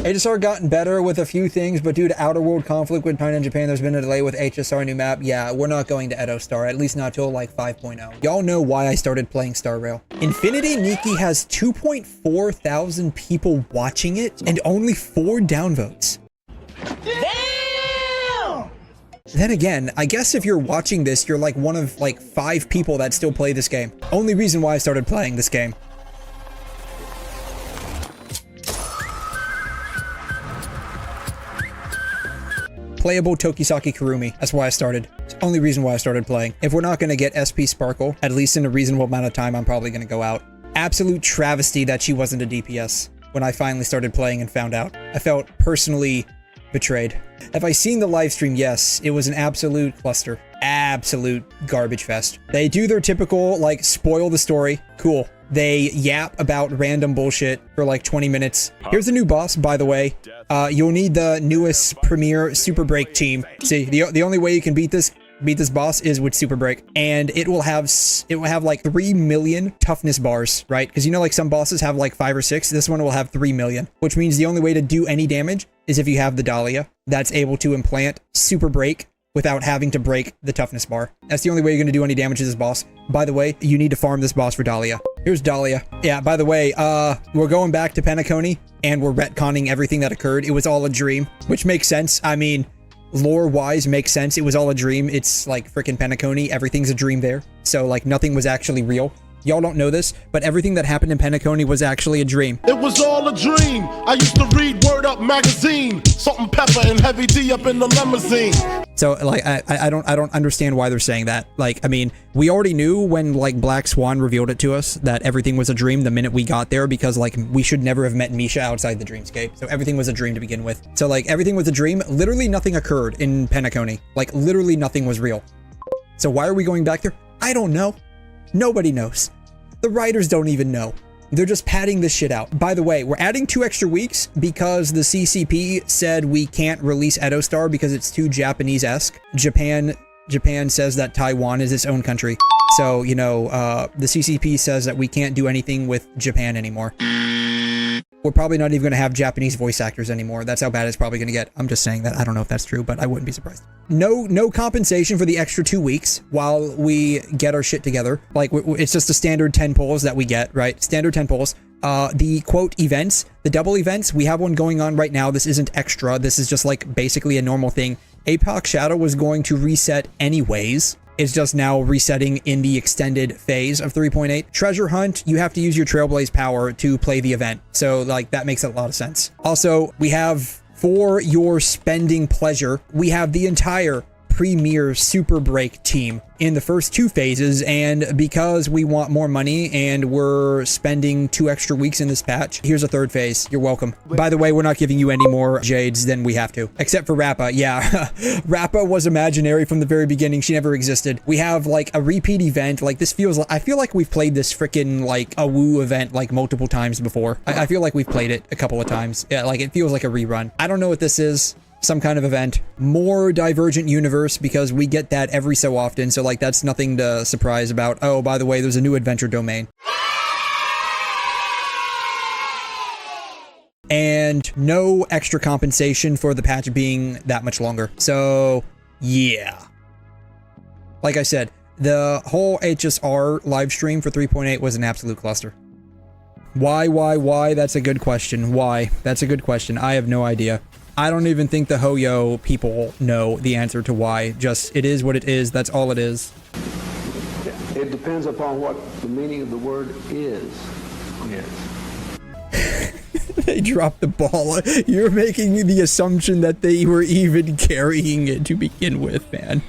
HSR gotten better with a few things, but due to outer world conflict with China and Japan, there's been a delay with HSR new map. Yeah, we're not going to Edo Star, at least not till like 5.0. Y'all know why I started playing Star Rail. Infinity Nikki has 2.4 thousand people watching it and only 4 downvotes. Damn! Then again, I guess if you're watching this, you're like one of like 5 people that still play this game. Only reason why I started playing this game. Playable Tokisaki Kurumi. That's why I started. It's the only reason why I started playing. If we're not going to get SP Sparkle, at least in a reasonable amount of time, I'm probably going to go out. Absolute travesty that she wasn't a DPS when I finally started playing and found out. I felt personally betrayed. Have I seen the live stream? Yes. It was an absolute cluster. Absolute garbage fest. They do their typical, like, spoil the story. Cool. They yap about random bullshit for like 20 minutes. Here's a new boss, by the way. You'll need the newest premier superbreak team. See, the only way you can beat this boss is with superbreak, and it will have like 3 million toughness bars, right? Because you know, like some bosses have like 5 or 6. This one will have 3 million, which means the only way to do any damage is if you have the Dahlia that's able to implant superbreak without having to break the toughness bar. That's the only way you're going to do any damage to this boss. By the way, you need to farm this boss for Dahlia. Here's Dahlia. Yeah, by the way, we're going back to penacony and we're retconning everything that occurred. It was all a dream, which makes sense. I mean, lore-wise makes sense. It was all a dream. It's like freaking penacony. Everything's a dream there. So like nothing was actually real. Y'all don't know this, but everything that happened in penacony was actually a dream. It was all a dream. I used to read Word Up magazine, Salt and Pepper and Heavy D up in the limousine. So like I don't understand why they're saying that. Like, I mean, we already knew when like Black Swan revealed it to us that everything was a dream the minute we got there, because like we should never have met Misha outside the dreamscape. So everything was a dream to begin with. So like everything was a dream. Literally nothing occurred in penacony. Like literally nothing was real. So why are we going back there? I don't know. Nobody knows. The writers don't even know. They're just padding this shit out. By the way, we're adding 2 extra weeks because the CCP said we can't release Edo Star because it's too Japanese-esque. Japan says that Taiwan is its own country. So, you know, the CCP says that we can't do anything with Japan anymore. We're probably not even going to have Japanese voice actors anymore. That's how bad it's probably going to get. I'm just saying that. I don't know if that's true, but I wouldn't be surprised. No compensation for the extra 2 weeks while we get our shit together. Like, it's just a standard 10 polls that we get, right? Standard 10 polls. The quote events, the double events, we have one going on right now. This isn't extra. This is just like basically a normal thing. APOC Shadow was going to reset anyways. It's just now resetting in the extended phase of 3.8. Treasure Hunt, you have to use your Trailblaze power to play the event. So like that makes a lot of sense. Also, we have, for your spending pleasure, we have the entire premier superbreak team in the first 2 phases, and because we want more money and we're spending 2 extra weeks in this patch, here's a 3rd phase. You're welcome. By the way, we're not giving you any more jades than we have to, except for Rappa. Yeah, Rappa was imaginary from the very beginning. She never existed. We have like a repeat event. Like this feels like, I feel like we've played this freaking like a woo event like multiple times before. I feel like we've played it a couple of times. Yeah, like it feels like a rerun. I don't know what this is. Some kind of event. More Divergent Universe, because we get that every so often, so like that's nothing to surprise about. Oh, by the way, there's a new adventure domain. And no extra compensation for the patch being that much longer. So, yeah. Like I said, the whole HSR live stream for 3.8 was an absolute cluster. Why? That's a good question. Why? That's a good question. I have no idea. I don't even think the Hoyo people know the answer to why. Just, it is what it is. That's all it is. It depends upon what the meaning of the word is. Yes. They dropped the ball. You're making the assumption that they were even carrying it to begin with, man.